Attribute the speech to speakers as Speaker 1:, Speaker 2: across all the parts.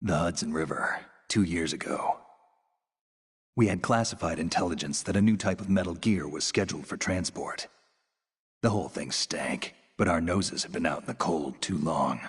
Speaker 1: The Hudson River, 2 years ago. We had classified intelligence that a new type of metal gear was scheduled for transport. The whole thing stank, but our noses had been out in the cold too long.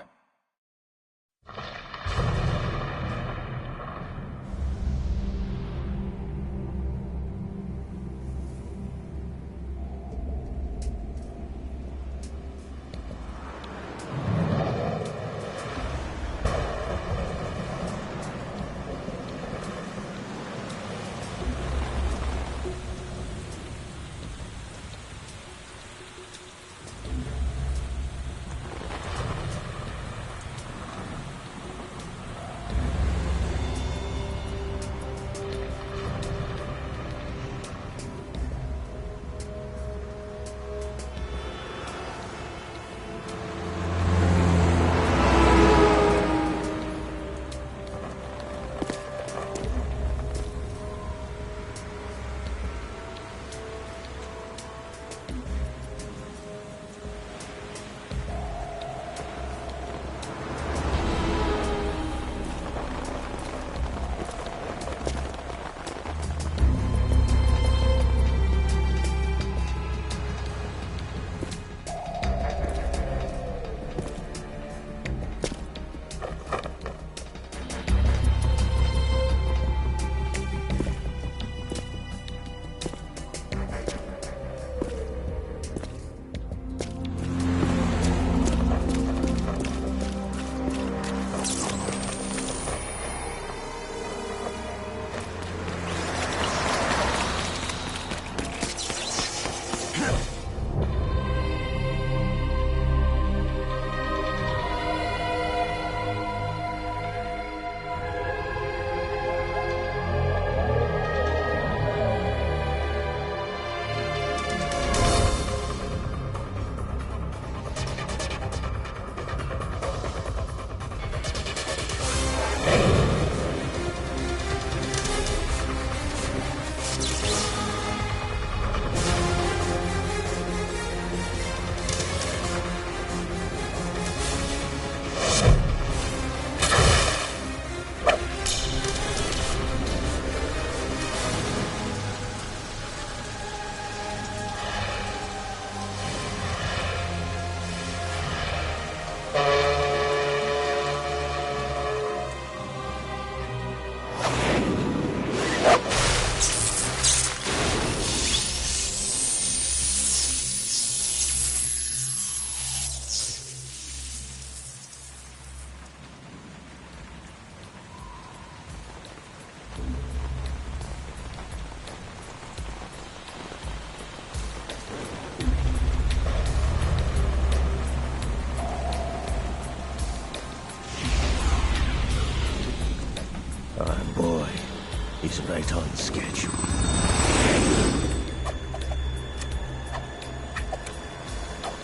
Speaker 2: He's right on schedule.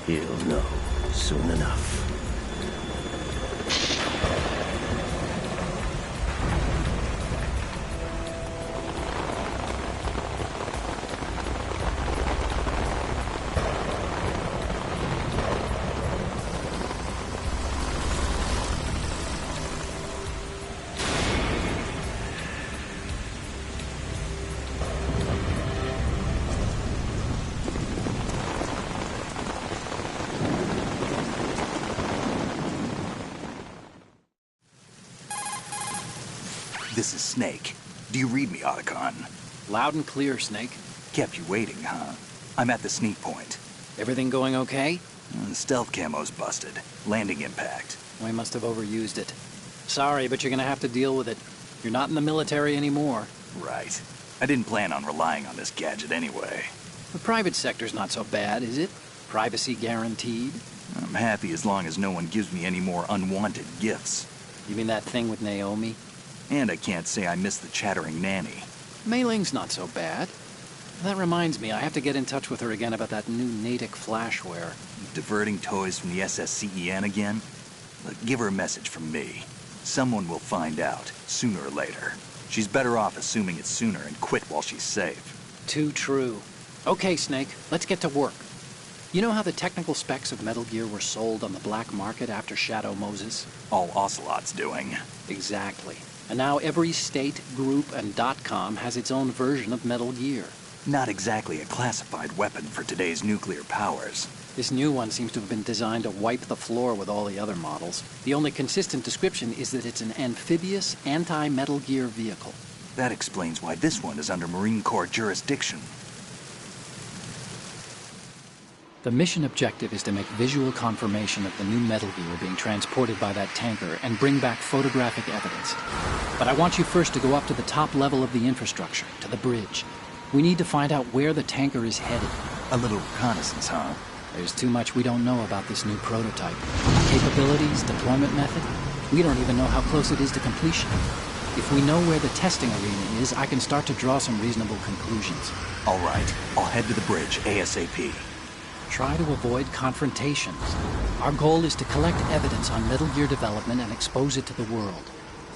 Speaker 2: He'll know soon enough.
Speaker 1: This is Snake. Do you read me, Otacon?
Speaker 3: Loud and clear, Snake.
Speaker 1: Kept you waiting, huh? I'm at the sneak point.
Speaker 3: Everything going okay?
Speaker 1: The stealth camo's busted. Landing impact.
Speaker 3: We must have overused it. Sorry, but you're gonna have to deal with it. You're not in the military anymore.
Speaker 1: Right. I didn't plan on relying on this gadget anyway.
Speaker 3: The private sector's not so bad, is it? Privacy guaranteed?
Speaker 1: I'm happy as long as no one gives me any more unwanted gifts.
Speaker 3: You mean that thing with Naomi?
Speaker 1: And I can't say I miss the chattering nanny.
Speaker 3: Mei Ling's not so bad. That reminds me, I have to get in touch with her again about that new Natick flashware.
Speaker 1: Diverting toys from the SSCEN again? Look, give her a message from me. Someone will find out, sooner or later. She's better off assuming it's sooner and quit while she's safe.
Speaker 3: Too true. Okay, Snake, let's get to work. You know how the technical specs of Metal Gear were sold on the black market after Shadow Moses?
Speaker 1: All Ocelot's doing.
Speaker 3: Exactly. And now every state, group, and .com has its own version of Metal Gear.
Speaker 1: Not exactly a classified weapon for today's nuclear powers.
Speaker 3: This new one seems to have been designed to wipe the floor with all the other models. The only consistent description is that it's an amphibious, anti-Metal Gear vehicle.
Speaker 1: That explains why this one is under Marine Corps jurisdiction.
Speaker 3: The mission objective is to make visual confirmation of the new Metal Gear being transported by that tanker and bring back photographic evidence. But I want you first to go up to the top level of the infrastructure, to the bridge. We need to find out where the tanker is headed.
Speaker 1: A little reconnaissance, huh?
Speaker 3: There's too much we don't know about this new prototype. Capabilities, deployment method. We don't even know how close it is to completion. If we know where the testing arena is, I can start to draw some reasonable conclusions.
Speaker 1: All right, I'll head to the bridge ASAP.
Speaker 3: Try to avoid confrontations. Our goal is to collect evidence on Metal Gear development and expose it to the world.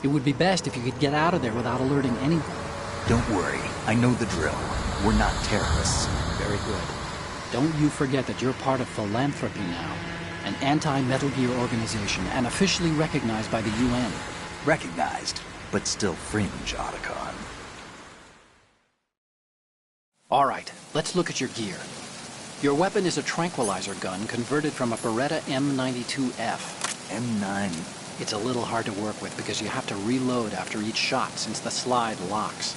Speaker 3: It would be best if you could get out of there without alerting anyone.
Speaker 1: Don't worry, I know the drill. We're not terrorists.
Speaker 3: Very good. Don't you forget that you're part of Philanthropy now, an anti-Metal Gear organization and officially recognized by the UN.
Speaker 1: Recognized, but still fringe, Otacon.
Speaker 3: All right, let's look at your gear. Your weapon is a tranquilizer gun converted from a Beretta M92F.
Speaker 1: M9.
Speaker 3: It's a little hard to work with because you have to reload after each shot since the slide locks.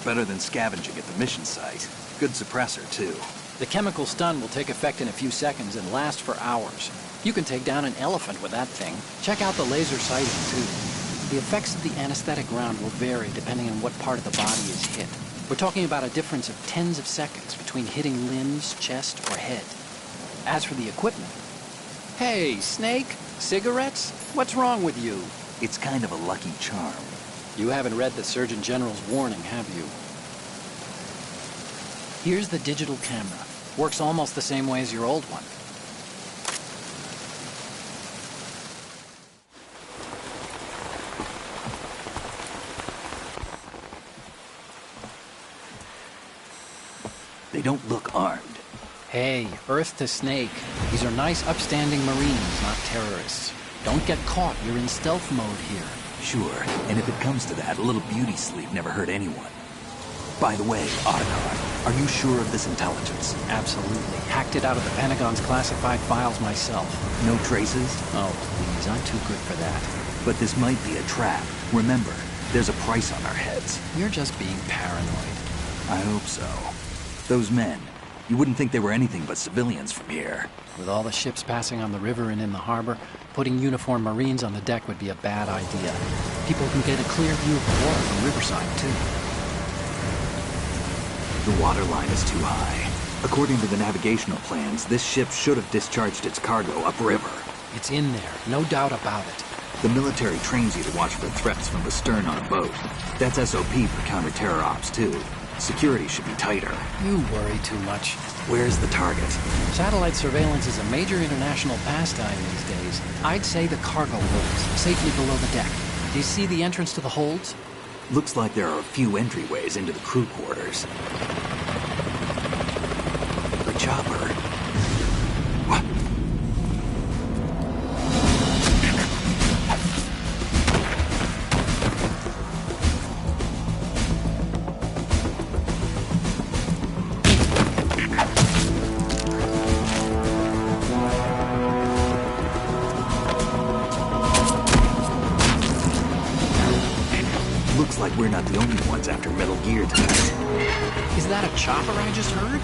Speaker 1: Better than scavenging at the mission site. Good suppressor, too.
Speaker 3: The chemical stun will take effect in a few seconds and last for hours. You can take down an elephant with that thing. Check out the laser sighting, too. The effects of the anesthetic round will vary depending on what part of the body is hit. We're talking about a difference of tens of seconds between hitting limbs, chest, or head. As for the equipment... Hey, Snake? Cigarettes? What's wrong with you?
Speaker 1: It's kind of a lucky charm.
Speaker 3: You haven't read the Surgeon General's warning, have you? Here's the digital camera. Works almost the same way as your old one.
Speaker 1: They don't look armed.
Speaker 3: Hey, Earth to Snake. These are nice, upstanding Marines, not terrorists. Don't get caught. You're in stealth mode here.
Speaker 1: Sure, and if it comes to that, a little beauty sleep never hurt anyone. By the way, Otacon, are you sure of this intelligence?
Speaker 3: Absolutely. Hacked it out of the Pentagon's classified files myself.
Speaker 1: No traces?
Speaker 3: Oh, please, I'm too good for that.
Speaker 1: But this might be a trap. Remember, there's a price on our heads.
Speaker 3: You're just being paranoid.
Speaker 1: I hope so. Those men, you wouldn't think they were anything but civilians from here.
Speaker 3: With all the ships passing on the river and in the harbor, putting uniformed Marines on the deck would be a bad idea. People can get a clear view of the water from Riverside, too.
Speaker 1: The water line is too high. According to the navigational plans, this ship should have discharged its cargo upriver.
Speaker 3: It's in there, no doubt about it.
Speaker 1: The military trains you to watch for threats from the stern on a boat. That's SOP for counter-terror ops, too. Security should be tighter.
Speaker 3: You worry too much.
Speaker 1: Where's the target?
Speaker 3: Satellite surveillance is a major international pastime these days. I'd say the cargo holds, safely below the deck. Do you see the entrance to the holds?
Speaker 1: Looks like there are a few entryways into the crew quarters. The chopper. What? Looks like we're not the only ones after Metal Gear tonight.
Speaker 3: Is that a chopper I just heard?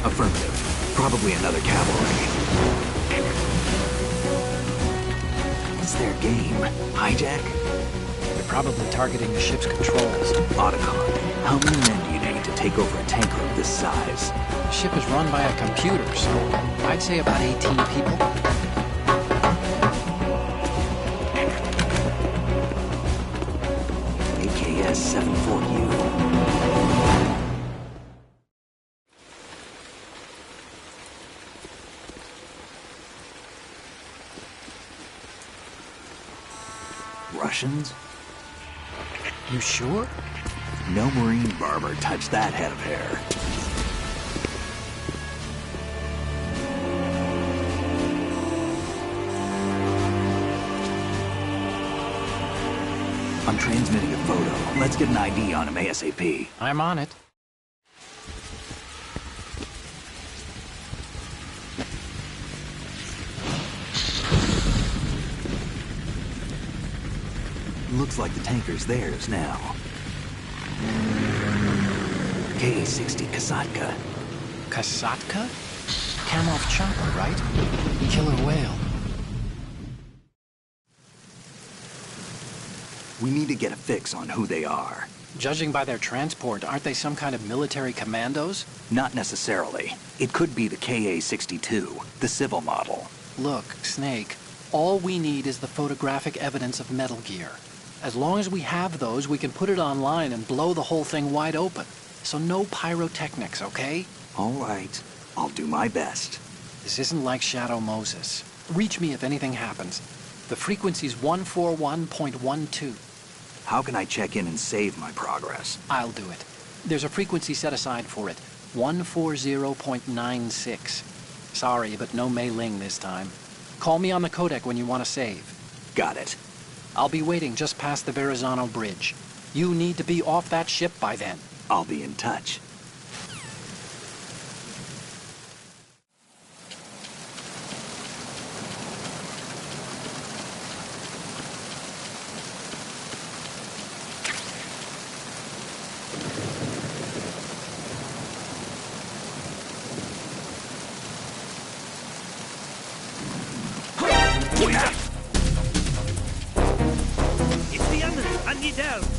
Speaker 1: Affirmative. Probably another cavalry. It's their game. Hijack?
Speaker 3: They're probably targeting the ship's controls.
Speaker 1: Otacon, how many men do you need to take over a tanker of this size?
Speaker 3: The ship is run by a computer, so I'd say about 18 people.
Speaker 1: AKS-74U. Russians?
Speaker 3: You sure?
Speaker 1: No Marine barber touched that head of hair. I'm transmitting a photo. Let's get an ID on him ASAP.
Speaker 3: I'm on it.
Speaker 1: Looks like the tanker's theirs now. KA-60 Kasatka.
Speaker 3: Kasatka? Kamov chopper, right? Killer whale.
Speaker 1: We need to get a fix on who they are.
Speaker 3: Judging by their transport, aren't they some kind of military commandos?
Speaker 1: Not necessarily. It could be the KA-62, the civil model.
Speaker 3: Look, Snake, all we need is the photographic evidence of Metal Gear. As long as we have those, we can put it online and blow the whole thing wide open. So no pyrotechnics, okay?
Speaker 1: All right. I'll do my best.
Speaker 3: This isn't like Shadow Moses. Reach me if anything happens. The frequency's 141.12.
Speaker 1: How can I check in and save my progress?
Speaker 3: I'll do it. There's a frequency set aside for it. 140.96. Sorry, but no Mei Ling this time. Call me on the codec when you want to save.
Speaker 1: Got it.
Speaker 3: I'll be waiting just past the Verrazano Bridge. You need to be off that ship by then.
Speaker 1: I'll be in touch.
Speaker 4: It's the enemy! I need help!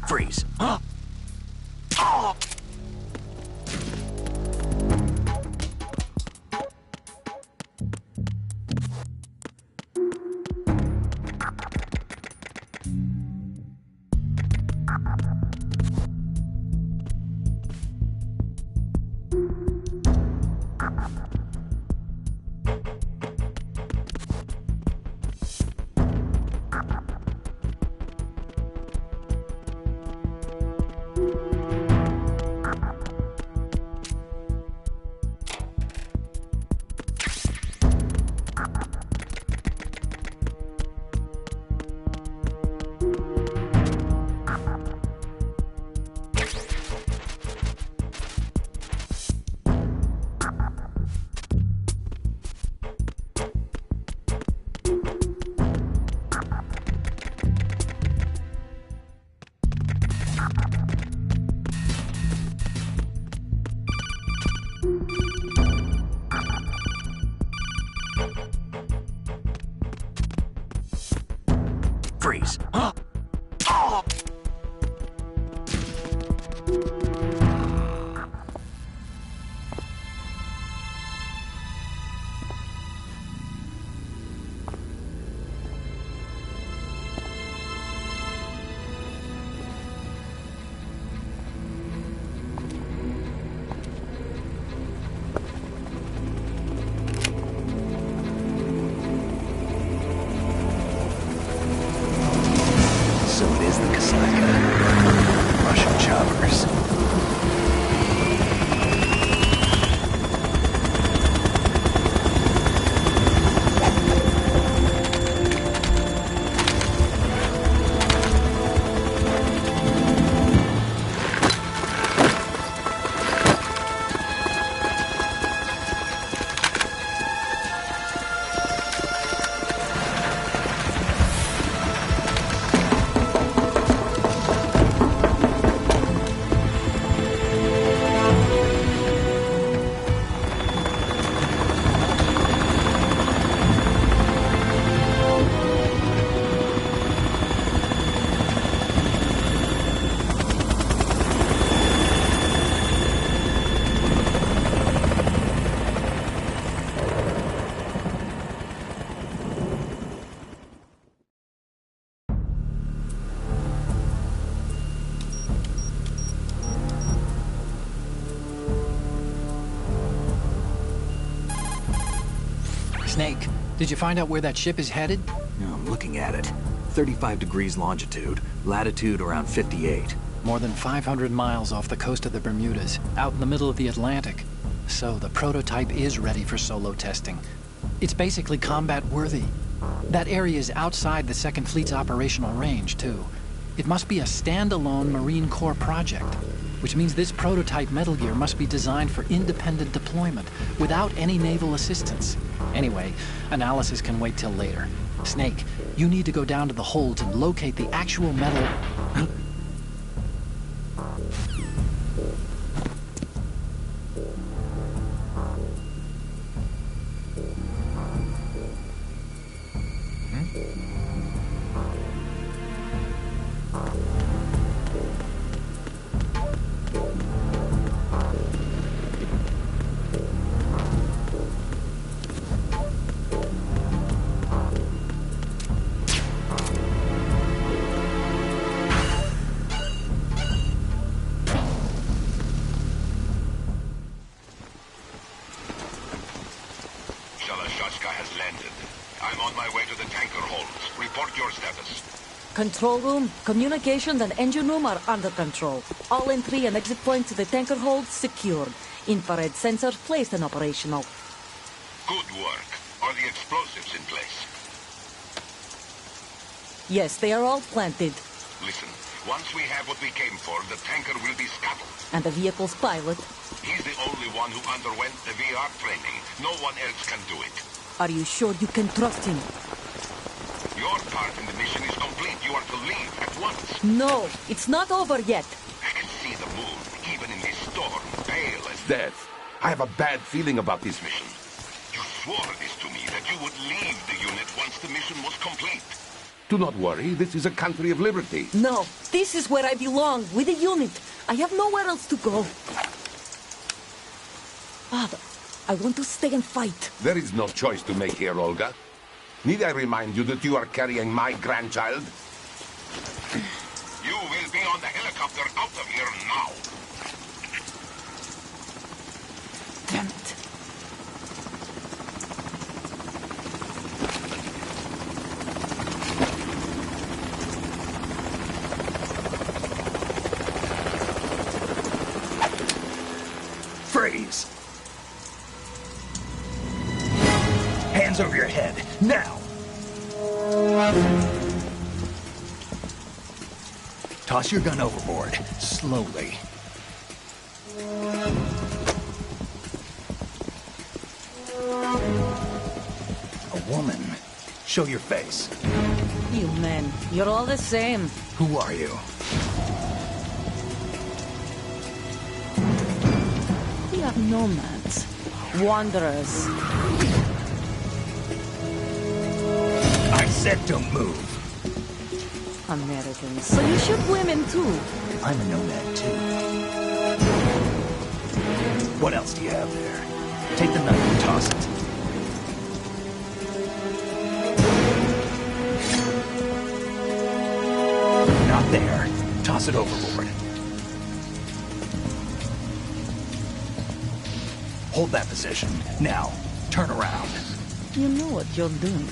Speaker 1: Freeze. Freeze. So it is the Kasatka. Russian choppers.
Speaker 3: Snake, did you find out where that ship is headed?
Speaker 1: I'm looking at it. 35 degrees longitude, latitude around 58.
Speaker 3: More than 500 miles off the coast of the Bermudas, out in the middle of the Atlantic. So the prototype is ready for solo testing. It's basically combat-worthy. That area is outside the Second Fleet's operational range, too. It must be a standalone Marine Corps project, which means this prototype Metal Gear must be designed for independent deployment, without any naval assistance. Anyway, analysis can wait till later. Snake, you need to go down to the holds and locate the actual metal...
Speaker 5: Control room, communications, and engine room are under control. All entry and exit points to the tanker hold secured. Infrared sensors placed and operational.
Speaker 6: Good work. Are the explosives in place?
Speaker 5: Yes, they are all planted.
Speaker 6: Listen, once we have what we came for, the tanker will be scuttled.
Speaker 5: And the vehicle's pilot?
Speaker 6: He's the only one who underwent the VR training. No one else can do it.
Speaker 5: Are you sure you can trust him?
Speaker 6: Your part in the mission is complete. You are to leave at once.
Speaker 5: No, it's not over yet.
Speaker 6: I can see the moon, even in this storm, pale as death. I have a bad feeling about this mission. You swore this to me, that you would leave the unit once the mission was complete. Do not worry, this is a country of liberty.
Speaker 5: No, this is where I belong, with the unit. I have nowhere else to go. Father, I want to stay and fight.
Speaker 6: There is no choice to make here, Olga. Need I remind you that you are carrying my grandchild? You will be on the helicopter out of here now.
Speaker 5: Damn it.
Speaker 1: Freeze! Hands over your head, now! Toss your gun overboard, slowly. A woman. Show your face.
Speaker 5: You men, you're all the same.
Speaker 1: Who are you?
Speaker 5: We are nomads. Wanderers.
Speaker 1: I said don't move.
Speaker 5: Americans. So you shoot women too.
Speaker 1: I'm a nomad too. What else do you have there? Take the knife and toss it. Not there. Toss it overboard. Hold that position. Now, turn around.
Speaker 5: You know what you're doing.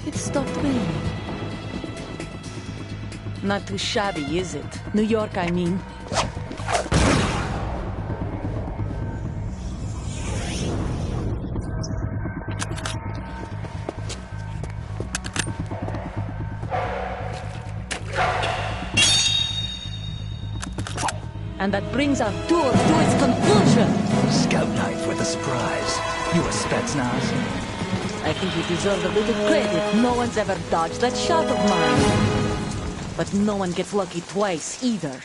Speaker 5: It stopped raining. Not too shabby, is it? New York, I mean. And that brings our tour to its conclusion.
Speaker 1: Scout knife with a surprise. You a Spetsnaz?
Speaker 5: I think you deserve a little credit. No one's ever dodged that shot of mine. But no one gets lucky twice, either.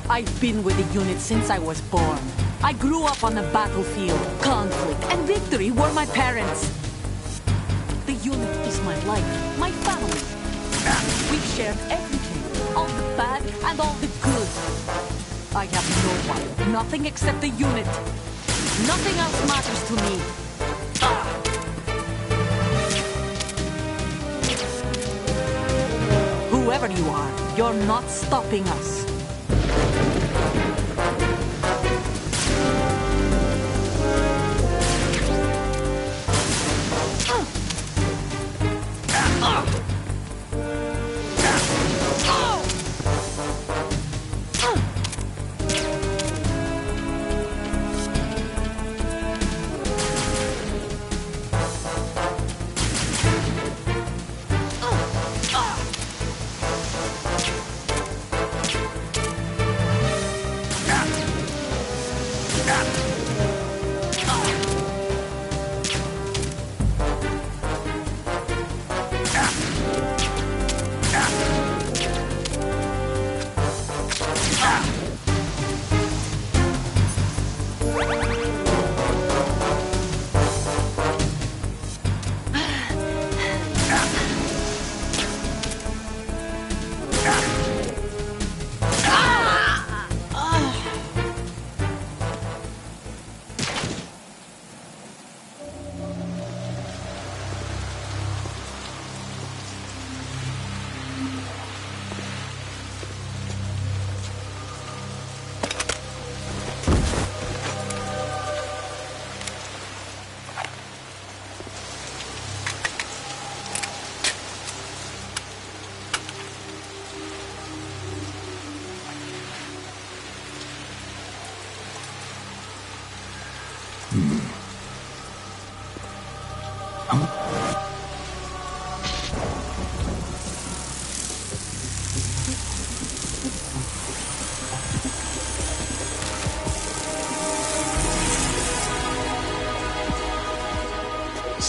Speaker 5: I've been with the unit since I was born. I grew up on the battlefield. Conflict and victory were my parents. The unit is my life, my family. We've shared everything, all the bad and all the good. I have no one, nothing except the unit. Nothing else matters to me. Whoever you are, you're not stopping us.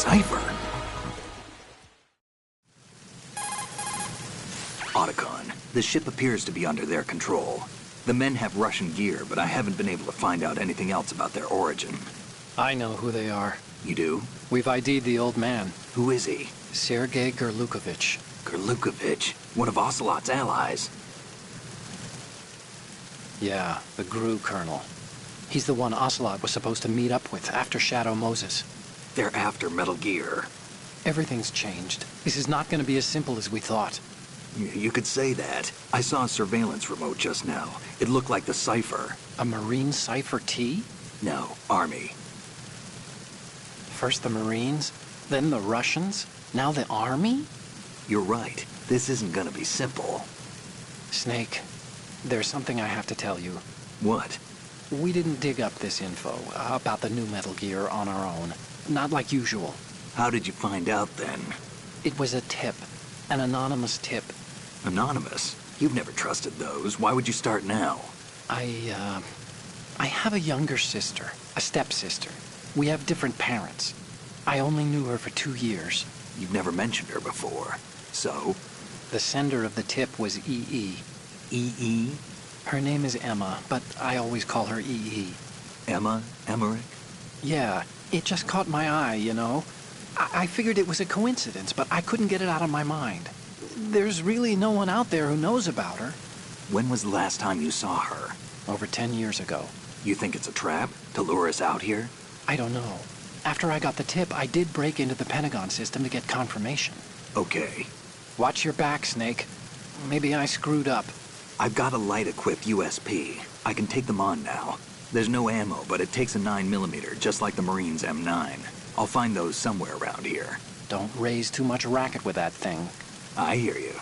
Speaker 1: cipher. Otacon, the ship appears to be under their control. The men have Russian gear, but I haven't been able to find out anything else about their origin.
Speaker 3: I know who they are.
Speaker 1: You do?
Speaker 3: We've ID'd the old man,
Speaker 1: Who is he?
Speaker 3: Sergei Gerlukovich.
Speaker 1: Gerlukovich, one of Ocelot's allies.
Speaker 3: Yeah, the GRU colonel. He's the one Ocelot was supposed to meet up with after Shadow Moses.
Speaker 1: They're after Metal Gear.
Speaker 3: Everything's changed. This is not going to be as simple as we thought.
Speaker 1: You could say that. I saw a surveillance remote just now. It looked like the cipher.
Speaker 3: A Marine Cipher T?
Speaker 1: No, Army.
Speaker 3: First the Marines, then the Russians, now the Army?
Speaker 1: You're right. This isn't gonna be simple.
Speaker 3: Snake, there's something I have to tell you.
Speaker 1: What?
Speaker 3: We didn't dig up this info about the new Metal Gear on our own. Not like usual.
Speaker 1: How did you find out then?
Speaker 3: It was a tip. An anonymous tip.
Speaker 1: Anonymous? You've never trusted those. Why would you start now?
Speaker 3: I have a younger sister, a stepsister. We have different parents. I only knew her for 2 years.
Speaker 1: You've never mentioned her before. So?
Speaker 3: The sender of the tip was EE.
Speaker 1: EE?
Speaker 3: Her name is Emma, but I always call her EE.
Speaker 1: Emma? Emmerich?
Speaker 3: Yeah, it just caught my eye, you know? I figured it was a coincidence, but I couldn't get it out of my mind. There's really no one out there who knows about her.
Speaker 1: When was the last time you saw her?
Speaker 3: Over 10 years ago.
Speaker 1: You think it's a trap? To lure us out here?
Speaker 3: I don't know. After I got the tip, I did break into the Pentagon system to get confirmation.
Speaker 1: Okay.
Speaker 3: Watch your back, Snake. Maybe I screwed up.
Speaker 1: I've got a light-equipped USP. I can take them on now. There's no ammo, but it takes a 9mm, just like the Marines' M9. I'll find those somewhere around here.
Speaker 3: Don't raise too much racket with that thing.
Speaker 1: I hear you.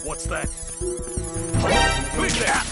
Speaker 6: What's that? Who's there?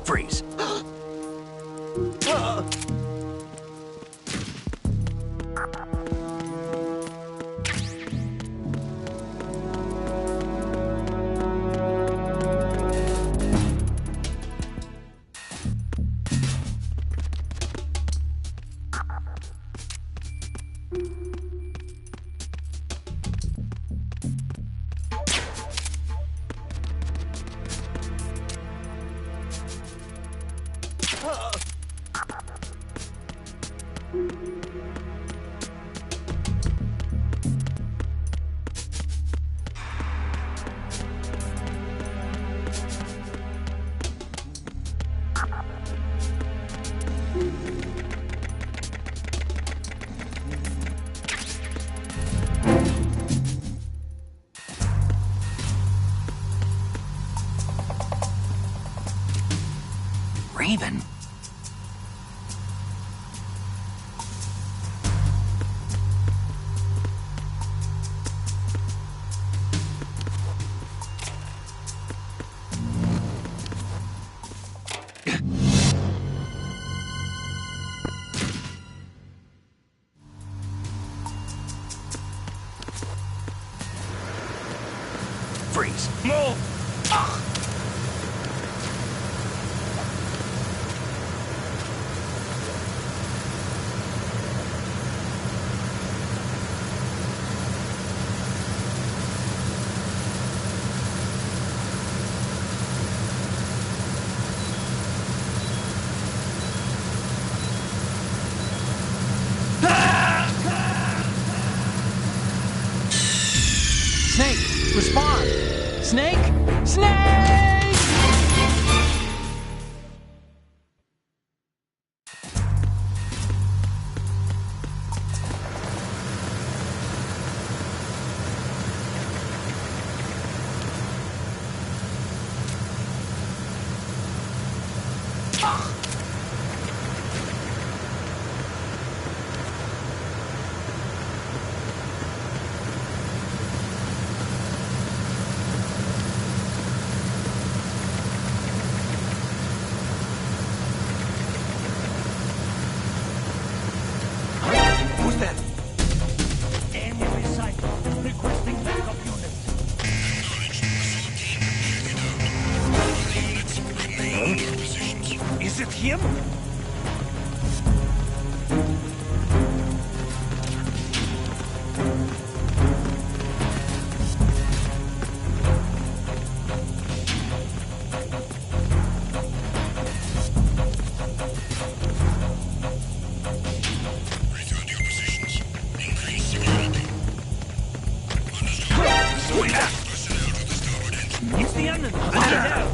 Speaker 1: Freeze. Raven. Freeze.
Speaker 4: Move!
Speaker 3: Snake, respond! Snake! Snake!
Speaker 1: Who's that?
Speaker 4: Enemy sight. Requesting backup unit. Is it him? It's the enemy. I need help.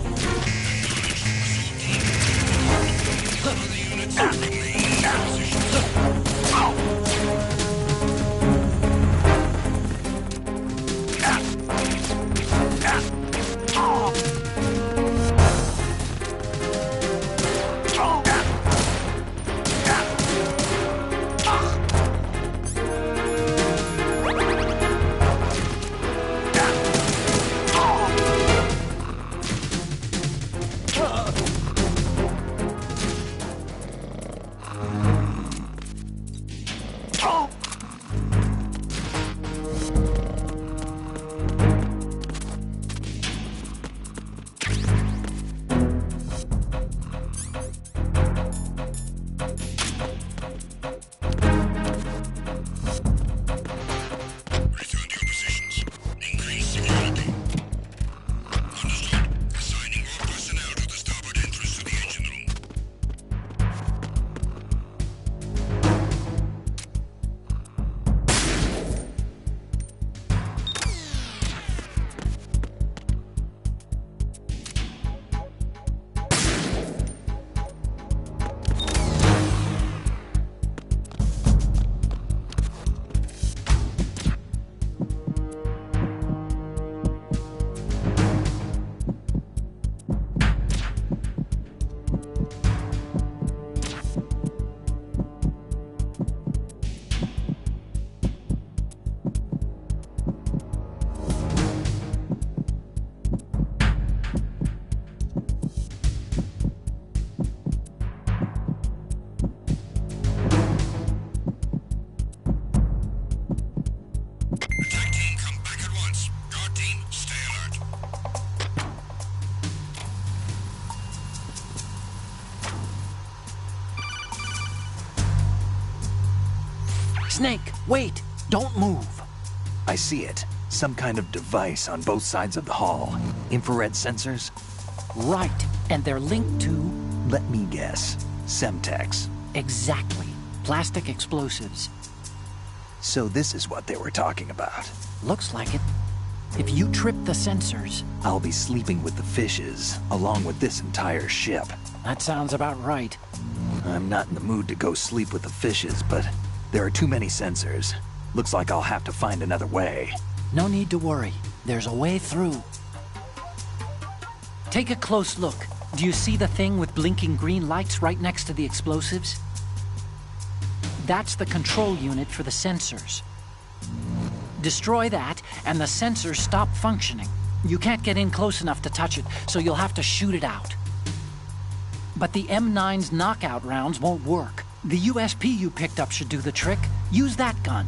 Speaker 3: Snake, wait! Don't move!
Speaker 1: I see it. Some kind of device on both sides of the hall. Infrared sensors?
Speaker 3: Right, and they're linked to...
Speaker 1: Let me guess. Semtex.
Speaker 3: Exactly. Plastic explosives.
Speaker 1: So this is what they were talking about.
Speaker 3: Looks like it. If you trip the sensors...
Speaker 1: I'll be sleeping with the fishes, along with this entire ship.
Speaker 3: That sounds about right.
Speaker 1: I'm not in the mood to go sleep with the fishes, but there are too many sensors. Looks like I'll have to find another way.
Speaker 3: No need to worry. There's a way through. Take a close look. Do you see the thing with blinking green lights right next to the explosives? That's the control unit for the sensors. Destroy that, and the sensors stop functioning. You can't get in close enough to touch it, so you'll have to shoot it out. But the M9's knockout rounds won't work. The USP you picked up should do the trick. Use that gun.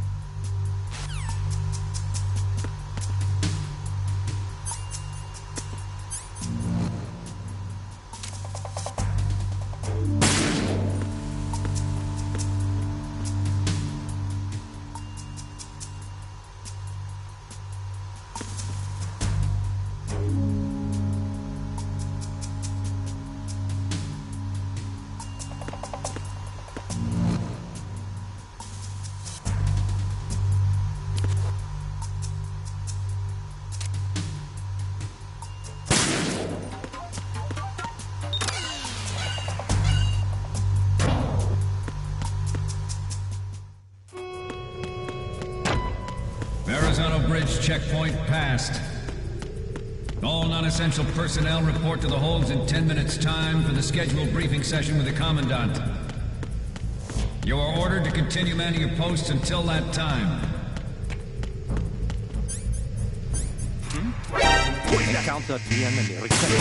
Speaker 7: Verrazano Bridge checkpoint passed. All non-essential personnel report to the holds in 10 minutes' time for the scheduled briefing session with the Commandant. You are ordered to continue manning your posts until that time.
Speaker 2: Encounter the enemy.
Speaker 6: Understood.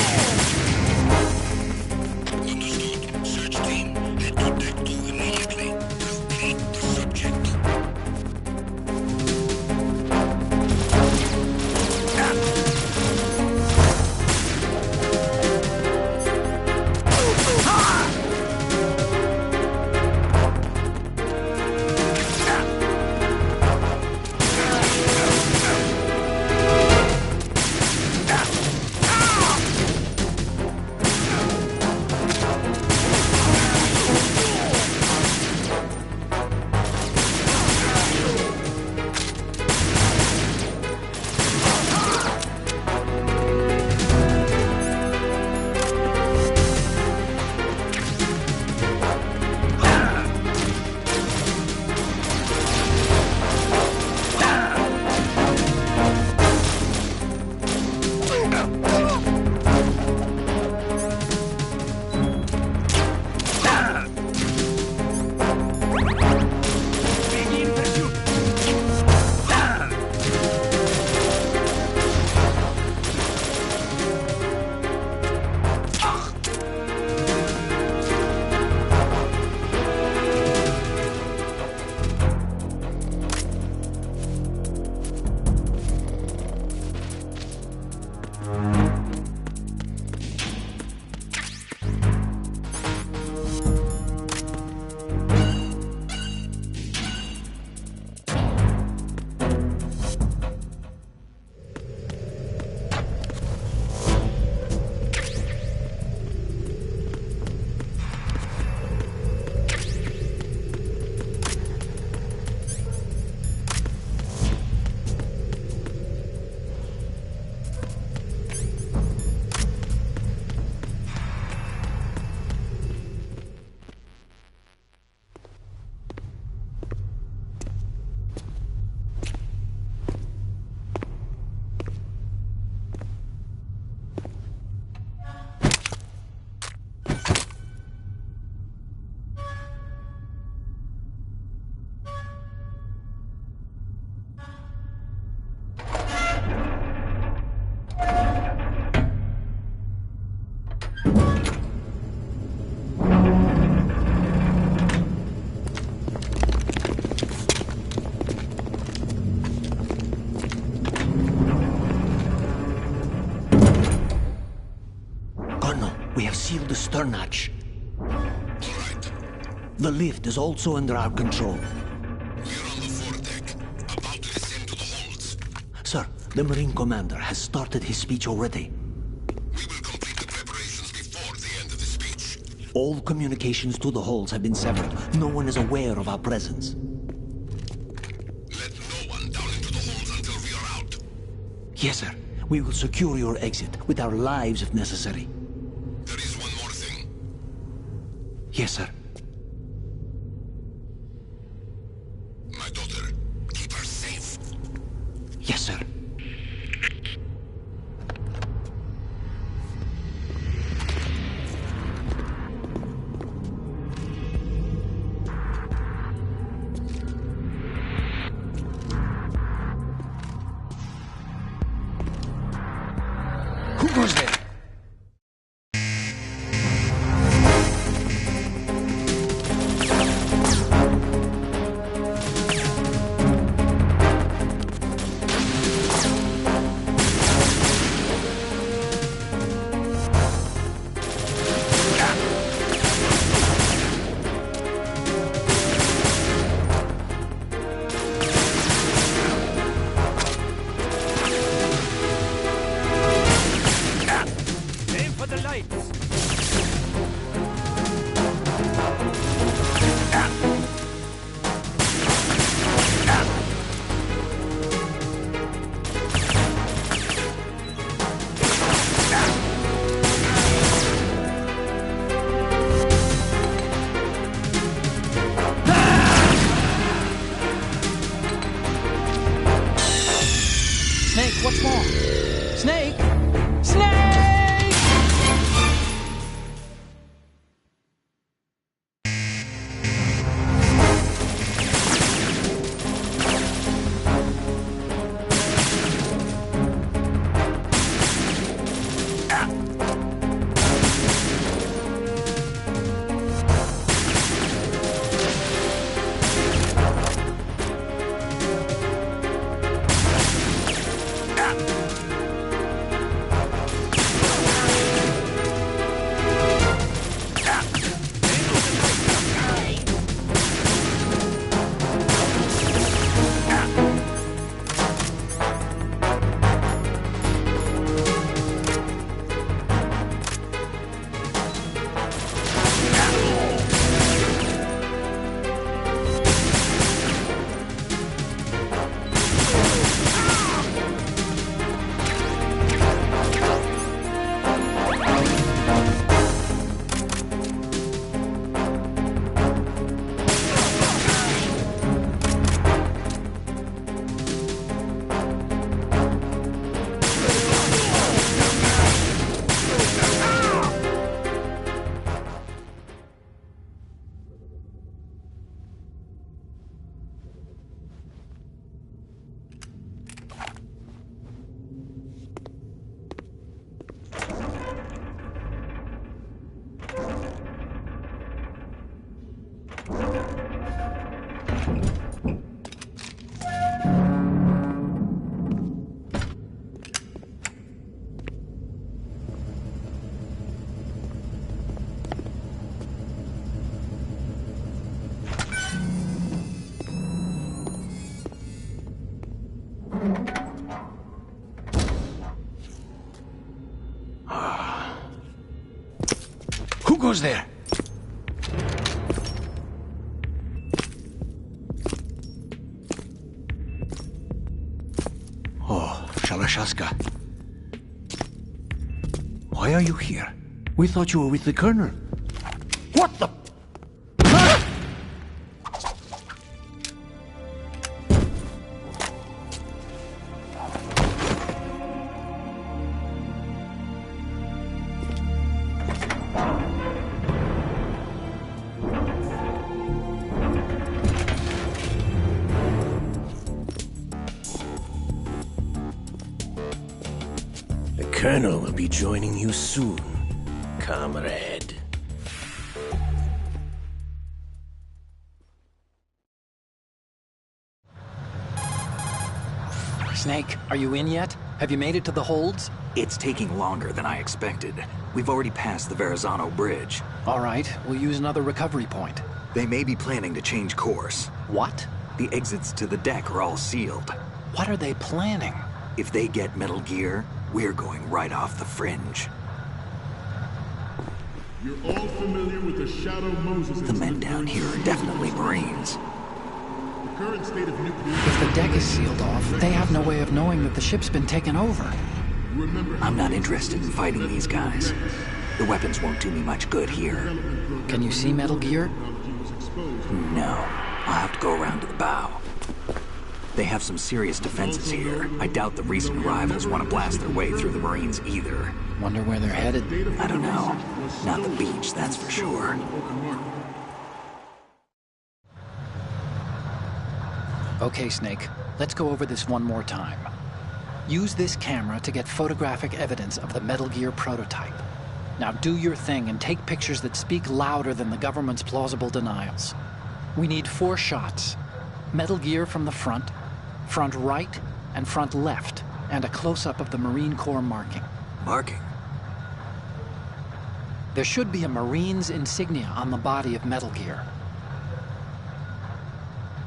Speaker 6: Search team, head to Deck 2 immediately. Locate the subject.
Speaker 2: We have sealed the stern hatch.
Speaker 6: All right.
Speaker 2: The lift is also under our control.
Speaker 6: We're on the foredeck, about to descend to the holds.
Speaker 2: Sir, the Marine Commander has started his speech already.
Speaker 6: We will complete the preparations before the end of the speech.
Speaker 2: All communications to the holds have been severed. No one is aware of our presence.
Speaker 6: Let no one down into the holds until we are out.
Speaker 2: Yes, sir. We will secure your exit with our lives if necessary.
Speaker 6: There is one more thing.
Speaker 2: Yes, sir.
Speaker 6: My daughter, keep her safe.
Speaker 2: Yes, sir. Who goes there?
Speaker 4: Aim for the lights.
Speaker 3: Snake, what's wrong? Snake! Snake!
Speaker 2: Who goes there? Oh, Shalashaska. Why are you here? We thought you were with the Colonel. What the?
Speaker 8: The Colonel will be joining you soon, comrade.
Speaker 3: Snake, are you in yet? Have you made it to the holds?
Speaker 1: It's taking longer than I expected. We've already passed the Verrazano Bridge.
Speaker 3: All right, we'll use another recovery point.
Speaker 1: They may be planning to change course.
Speaker 3: What?
Speaker 1: The exits to the deck are all sealed.
Speaker 3: What are they planning?
Speaker 1: If they get Metal Gear, we're going right off the fringe.
Speaker 9: You're all familiar with the Shadow Moses
Speaker 1: The men down here are definitely Marines.
Speaker 9: The current state of nuclear...
Speaker 3: If the deck is sealed off, they have no way of knowing that the ship's been taken over.
Speaker 1: I'm not interested in fighting these guys. The weapons won't do me much good here.
Speaker 3: Can you see Metal Gear?
Speaker 1: No. I'll have to go around to the bow. They have some serious defenses here. I doubt the recent arrivals want to blast their way through the Marines either.
Speaker 3: Wonder where they're headed?
Speaker 1: I don't know. Not the beach, that's for sure.
Speaker 3: Okay, Snake. Let's go over this one more time. Use this camera to get photographic evidence of the Metal Gear prototype. Now do your thing and take pictures that speak louder than the government's plausible denials. We need 4 shots. Metal Gear from the front right, and front left, and a close-up of the Marine Corps marking.
Speaker 1: Marking?
Speaker 3: There should be a Marine's insignia on the body of Metal Gear.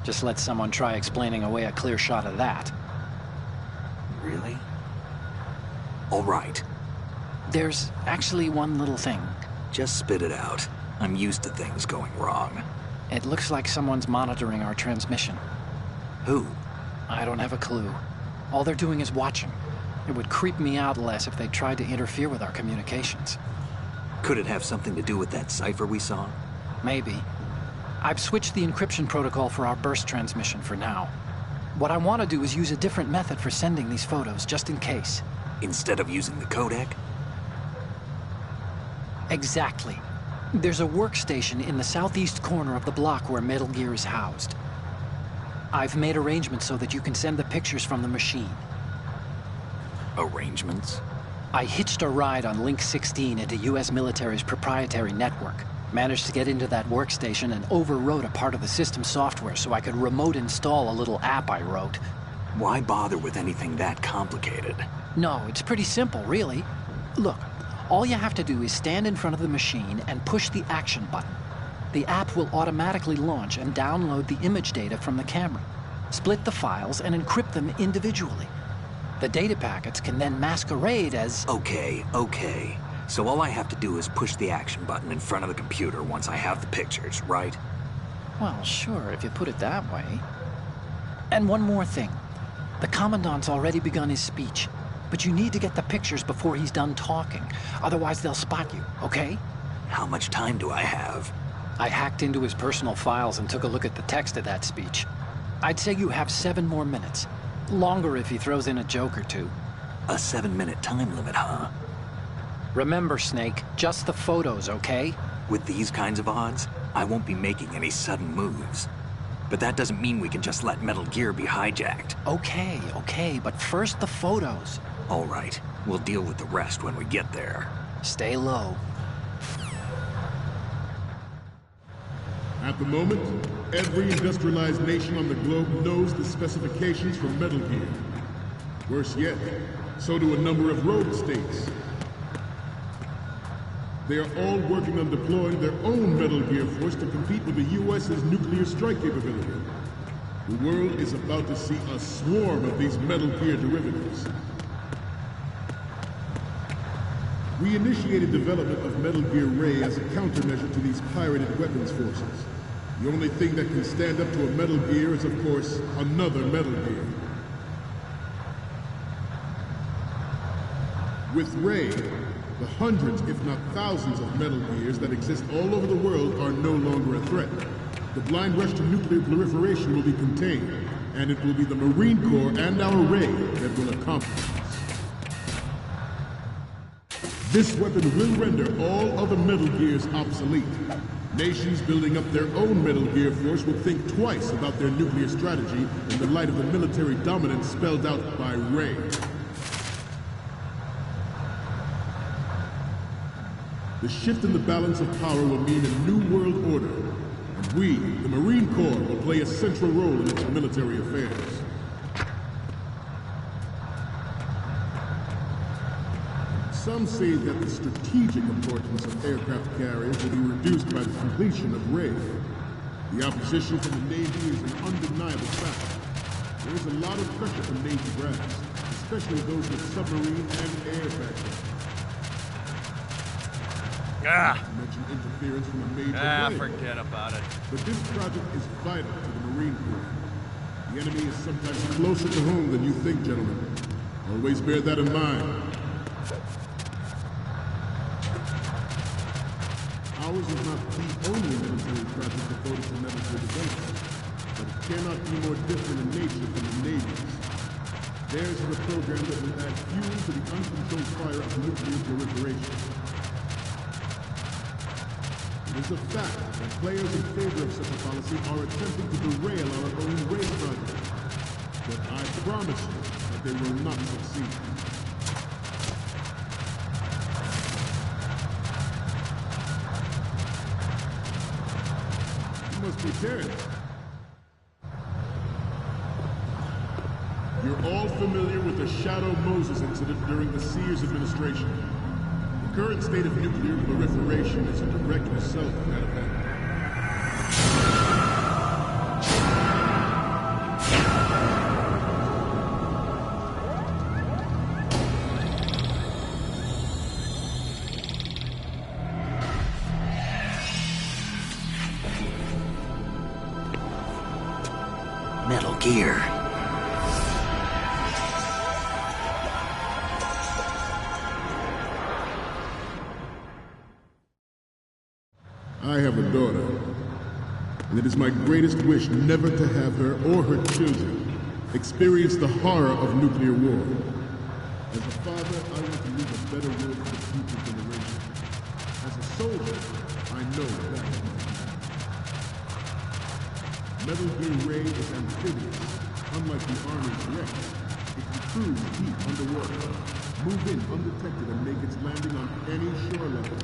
Speaker 3: Just let someone try explaining away a clear shot of that.
Speaker 1: Really? All right.
Speaker 3: There's actually one little thing.
Speaker 1: Just spit it out. I'm used to things going wrong.
Speaker 3: It looks like someone's monitoring our transmission.
Speaker 1: Who?
Speaker 3: I don't have a clue. All they're doing is watching. It would creep me out less if they tried to interfere with our communications.
Speaker 1: Could it have something to do with that cipher we saw?
Speaker 3: Maybe. I've switched the encryption protocol for our burst transmission for now. What I want to do is use a different method for sending these photos, just in case.
Speaker 1: Instead of using the codec?
Speaker 3: Exactly. There's a workstation in the southeast corner of the block where Metal Gear is housed. I've made arrangements so that you can send the pictures from the machine.
Speaker 1: Arrangements?
Speaker 3: I hitched a ride on Link 16 into US military's proprietary network. Managed to get into that workstation and overwrote a part of the system software so I could remote install a little app I wrote.
Speaker 1: Why bother with anything that complicated?
Speaker 3: No, it's pretty simple, really. Look, all you have to do is stand in front of the machine and push the action button. The app will automatically launch and download the image data from the camera, split the files, and encrypt them individually. The data packets can then masquerade as...
Speaker 1: Okay. So all I have to do is push the action button in front of the computer once I have the pictures, right?
Speaker 3: Well, sure, if you put it that way. And one more thing. The Commandant's already begun his speech, but you need to get the pictures before he's done talking. Otherwise, they'll spot you, okay?
Speaker 1: How much time do I have?
Speaker 3: I hacked into his personal files and took a look at the text of that speech. I'd say you have 7 more minutes. Longer if he throws in a joke or two.
Speaker 1: A 7-minute time limit, huh?
Speaker 3: Remember, Snake, just the photos, okay?
Speaker 1: With these kinds of odds, I won't be making any sudden moves. But that doesn't mean we can just let Metal Gear be hijacked.
Speaker 3: Okay, but first the photos.
Speaker 1: All right, we'll deal with the rest when we get there.
Speaker 3: Stay low.
Speaker 9: At the moment, every industrialized nation on the globe knows the specifications for Metal Gear. Worse yet, so do a number of rogue states. They are all working on deploying their own Metal Gear force to compete with the U.S.'s nuclear strike capability. The world is about to see a swarm of these Metal Gear derivatives. We initiated development of Metal Gear Ray as a countermeasure to these pirated weapons forces. The only thing that can stand up to a Metal Gear is, of course, another Metal Gear. With Ray, the hundreds, if not thousands, of Metal Gears that exist all over the world are no longer a threat. The blind rush to nuclear proliferation will be contained, and it will be the Marine Corps and our Ray that will accomplish this. This weapon will render all other Metal Gears obsolete. Nations building up their own Metal Gear force will think twice about their nuclear strategy in the light of the military dominance spelled out by Ray. The shift in the balance of power will mean a new world order, and we, the Marine Corps, will play a central role in its military affairs. Some say that the strategic importance of aircraft carriers will be reduced by the completion of Ray. The opposition from the Navy is an undeniable fact. There is a lot of pressure from Navy brass, especially those with submarine and air backgrounds. Mention interference from a major player.
Speaker 4: Forget about it.
Speaker 9: But this project is vital to the Marine Corps. The enemy is sometimes closer to home than you think, gentlemen. Always bear that in mind. Ours is not the only military project devoted to Metal Gear development, but it cannot be more different in nature from the Navy's. Theirs is a program that will add fuel to the uncontrolled fire of nuclear proliferation. It is a fact that players in favor of such a policy are attempting to derail our own Ray project. But I promise you that but they will not succeed. You must be dead. You're all familiar with the Shadow Moses incident during the Sears administration. The current state of nuclear proliferation is a direct result of that event.
Speaker 2: Metal Gear.
Speaker 9: I have a daughter, and it is my greatest wish never to have her or her children experience the horror of nuclear war. As a father, I want to leave a better world for the future generation. As a soldier, I know that is my duty. Metal Gear Ray is amphibious, unlike the Army's Rex. It can cruise deep underwater, move in undetected and make its landing on any shore level.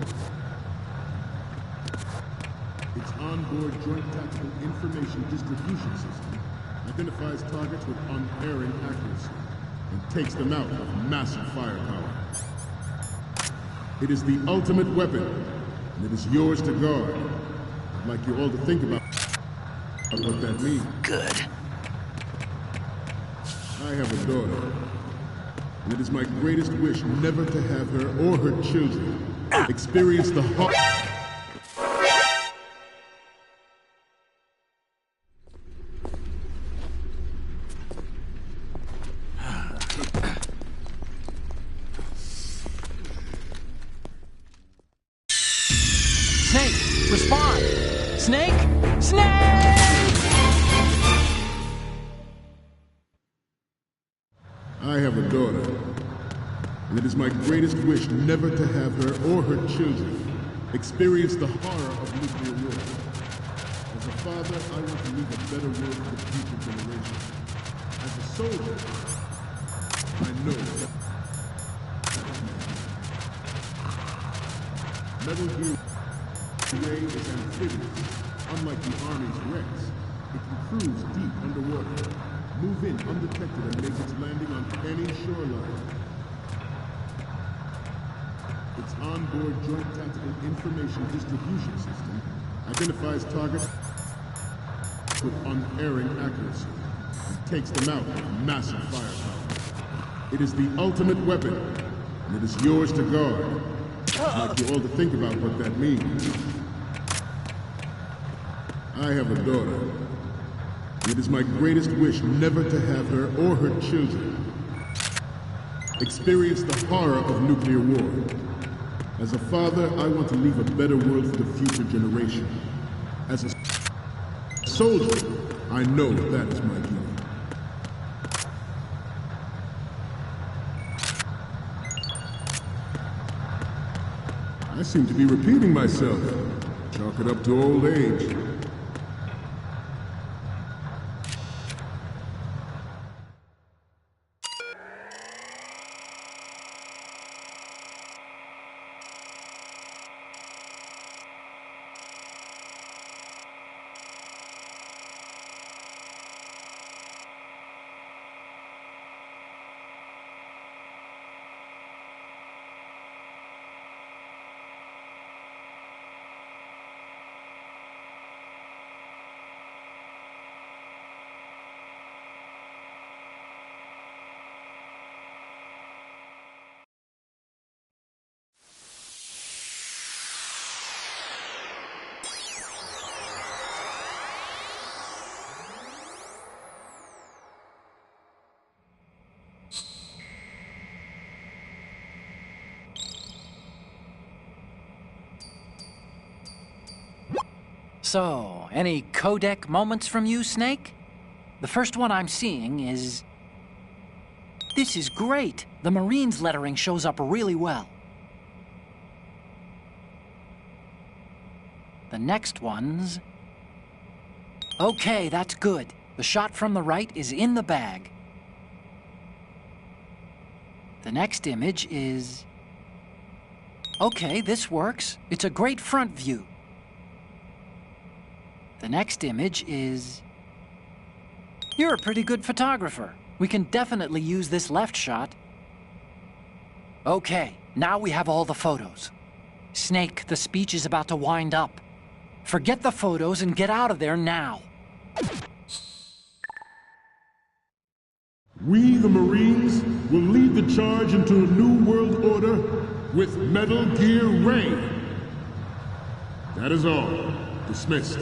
Speaker 9: Its onboard Joint Tactical Information Distribution System identifies targets with unerring accuracy and takes them out with massive firepower. It is the ultimate weapon, and it is yours to guard. I'd like you all to think about what that means.
Speaker 2: Good.
Speaker 9: I have a daughter, and it is my greatest wish never to have her or her children experience the horror.
Speaker 3: Snake, respond! Snake! Snake!
Speaker 9: I have a daughter, and it is my greatest wish never to have her or her children experience the horror of nuclear war. As a father, I want to leave a better world for the future generation. As a soldier, I know that Metal Gear Ray is amphibious, unlike the Army's Rex. It can cruise deep underwater, move in undetected and make its landing on any shoreline. Its onboard Joint Tactical Information Distribution System identifies targets with unerring accuracy and takes them out with massive firepower. It is the ultimate weapon, and it is yours to guard. I'd like you all to think about what that means. I have a daughter. It is my greatest wish never to have her or her children experience the horror of nuclear war. As a father, I want to leave a better world for the future generation. As a soldier, I know that is my duty. I seem to be repeating myself. Chalk it up to old age.
Speaker 3: So, any codec moments from you, Snake? The first one I'm seeing is... This is great! The Marines lettering shows up really well. The next one's... Okay, that's good. The shot from the right is in the bag. The next image is... Okay, this works. It's a great front view. The next image is... You're a pretty good photographer. We can definitely use this left shot. Okay, now we have all the photos. Snake, the speech is about to wind up. Forget the photos and get out of there now.
Speaker 9: We, the Marines, will lead the charge into a new world order with Metal Gear Ray. That is all. Dismissed.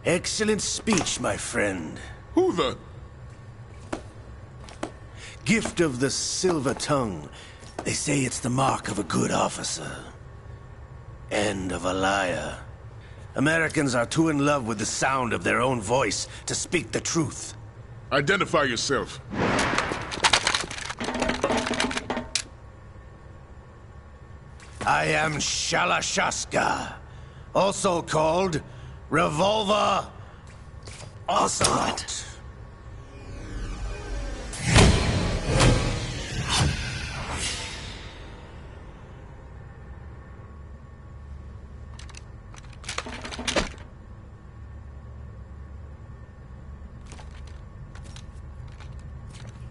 Speaker 8: Excellent speech, my friend.
Speaker 9: Who the...
Speaker 8: Gift of the silver tongue. They say it's the mark of a good officer. And of a liar. Americans are too in love with the sound of their own voice to speak the truth.
Speaker 9: Identify yourself.
Speaker 8: I am Shalashaska, also called Revolver Ocelot.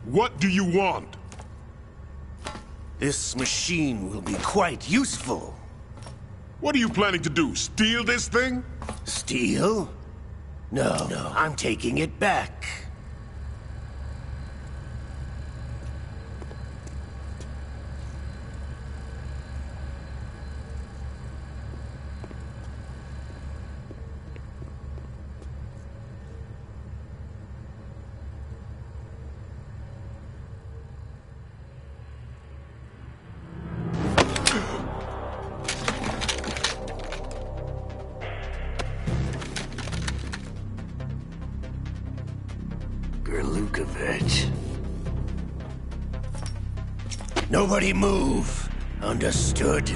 Speaker 9: What do you want?
Speaker 8: This machine will be quite useful.
Speaker 9: What are you planning to do? Steal this thing?
Speaker 8: Steal? No, I'm taking it back. Lukovich. Nobody move. Understood?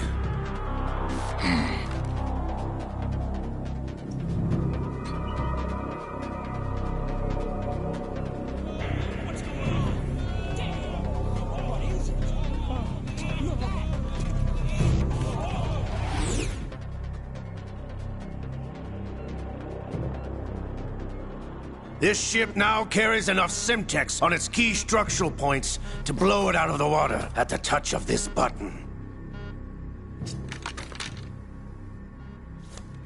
Speaker 8: This ship now carries enough Simtex on its key structural points to blow it out of the water at the touch of this button.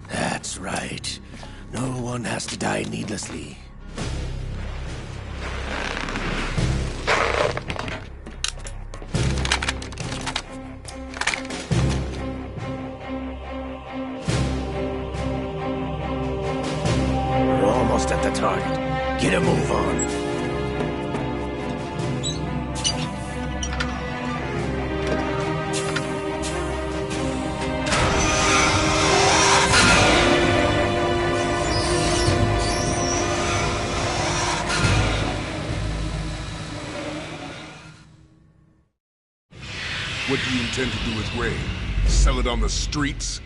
Speaker 8: That's right. No one has to die needlessly. We're almost at the target. Get a move on.
Speaker 6: What do you intend to do with Ray? Sell it on the streets?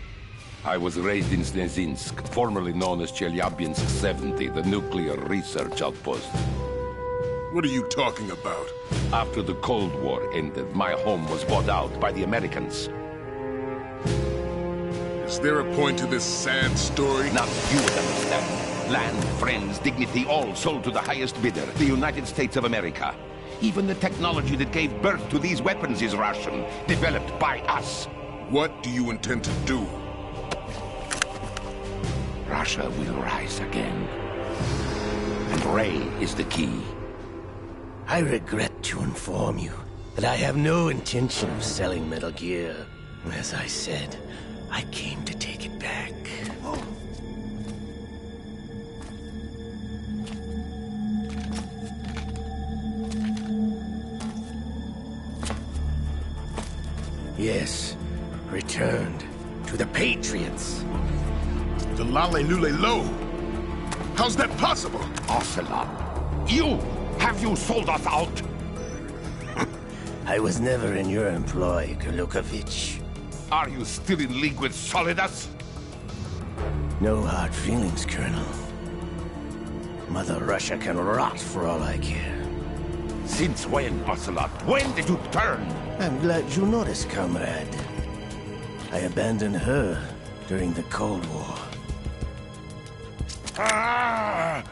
Speaker 10: I was raised in Snezinsk, formerly known as Chelyabinsk 70, the nuclear research outpost.
Speaker 6: What are you talking about?
Speaker 10: After the Cold War ended, my home was bought out by the Americans.
Speaker 6: Is there a point to this sad story?
Speaker 10: Now you would understand. Land, friends, dignity, all sold to the highest bidder, the United States of America. Even the technology that gave birth to these weapons is Russian, developed by us.
Speaker 6: What do you intend to do?
Speaker 10: Russia will rise again. And Ray is the key.
Speaker 8: I regret to inform you that I have no intention of selling Metal Gear. As I said, I came to take it back. Yes, returned to to the Patriots.
Speaker 6: The Lale Lule Lo. How's that possible?
Speaker 10: Ocelot, have you sold us out?
Speaker 8: I was never in your employ, Gurlukovich.
Speaker 10: Are you still in league with Solidus?
Speaker 8: No hard feelings, Colonel. Mother Russia can rot for all I care.
Speaker 10: Since when, Ocelot? When did you turn?
Speaker 8: I'm glad you noticed, comrade. I abandoned her during the Cold War.
Speaker 10: Ah!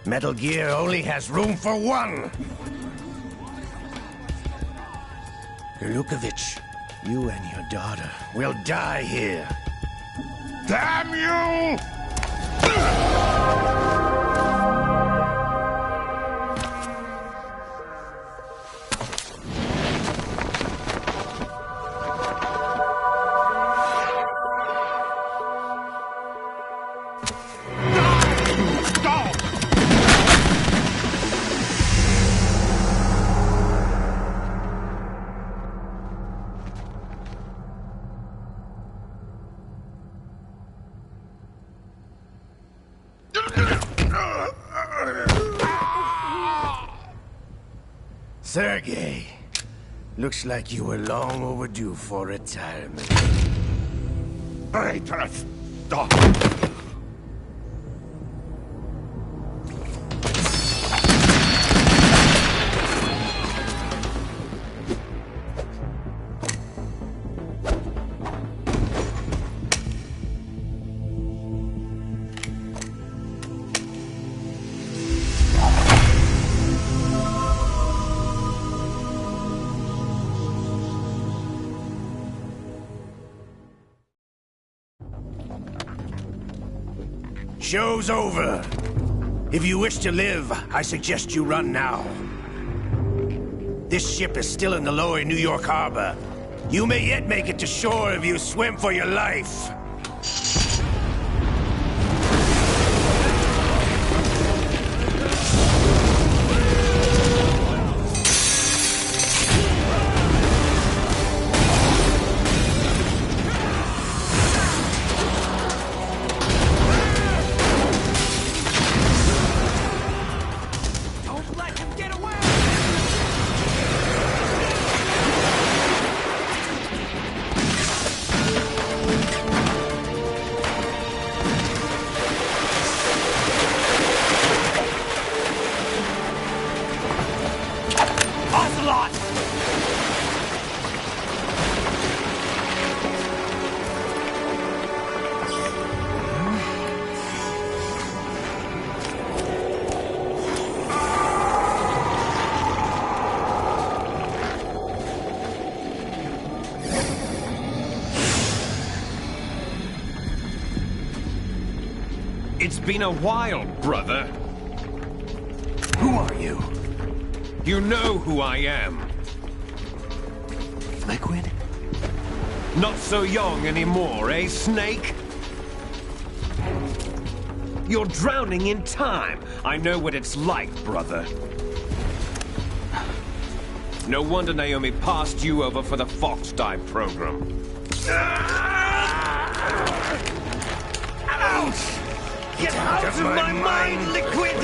Speaker 8: Metal Gear only has room for one! Gurlukovich, you and your daughter will die here.
Speaker 10: Damn you!
Speaker 8: Sergei, looks like you were long overdue for retirement.
Speaker 10: Traitorous! Stop!
Speaker 8: Show's over. If you wish to live, I suggest you run now. This ship is still in the lower New York harbor. You may yet make it to shore if you swim for your life.
Speaker 11: It's been a while, brother.
Speaker 1: Who are you?
Speaker 11: You know who I am.
Speaker 1: Liquid?
Speaker 11: Not so young anymore, eh, Snake? You're drowning in time. I know what it's like, brother. No wonder Naomi passed you over for the Fox Dive program. Ouch! Get out of my mind, Liquid!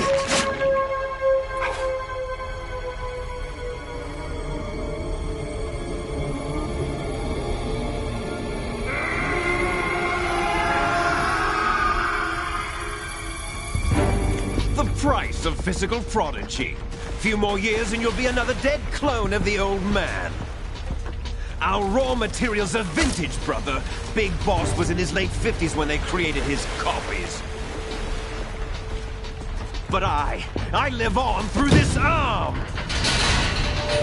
Speaker 11: The price of physical prodigy. Few more years and you'll be another dead clone of the old man. Our raw materials are vintage, brother. Big Boss was in his late 50s when they created his copies. But I live on through this arm!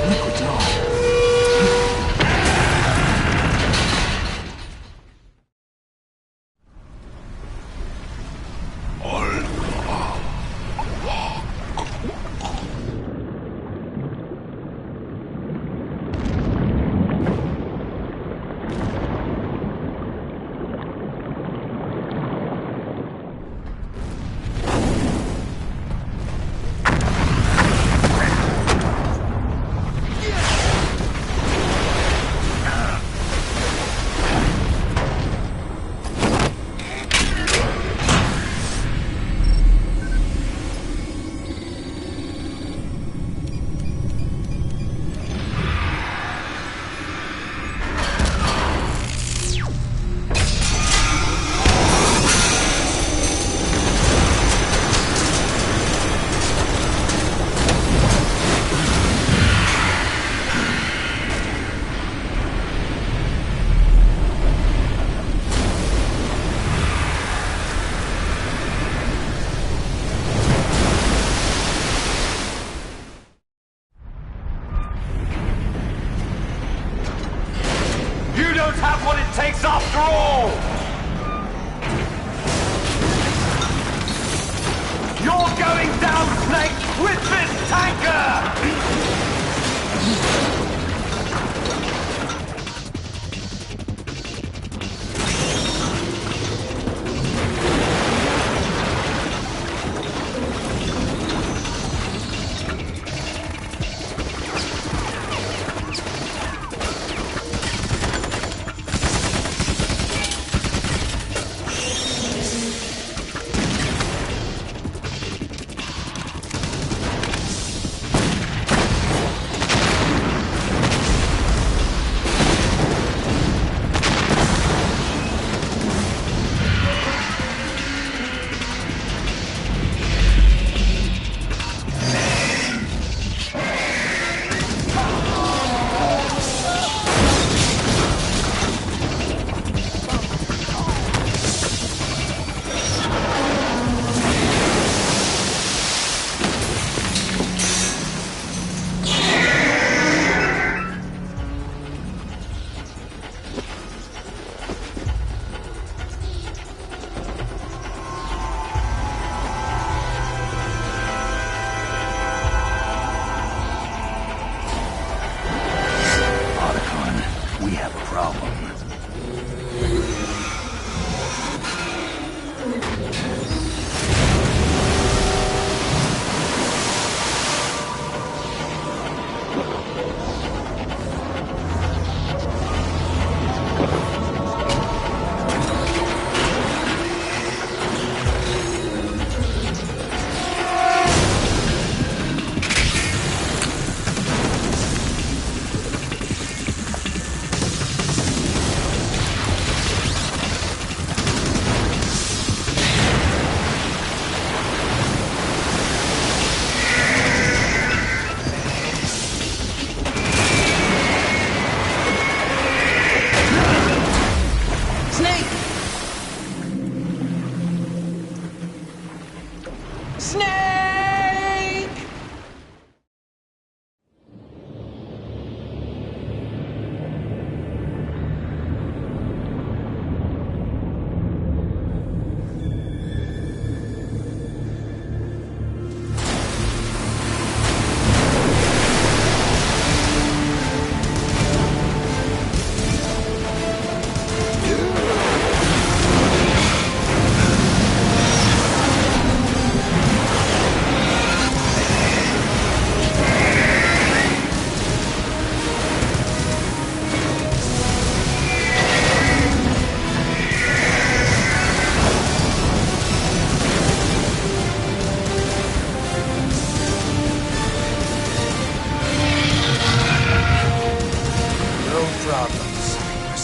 Speaker 1: Liquid's on.
Speaker 11: Snake with this tanker!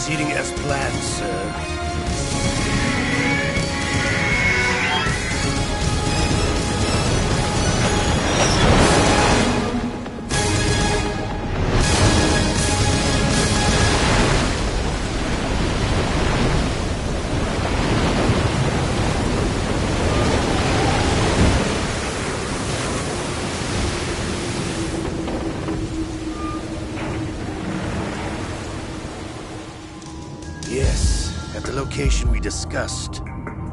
Speaker 8: Proceeding as planned, sir. Yes, at the location we discussed.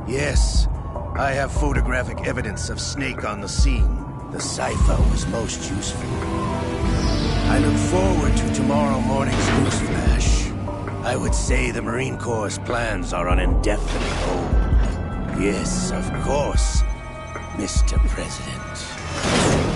Speaker 8: Yes, I have photographic evidence of Snake on the scene. The cipher was most useful. I look forward to tomorrow morning's news flash. I would say the Marine Corps' plans are on indefinite hold. Yes, of course, Mr. President.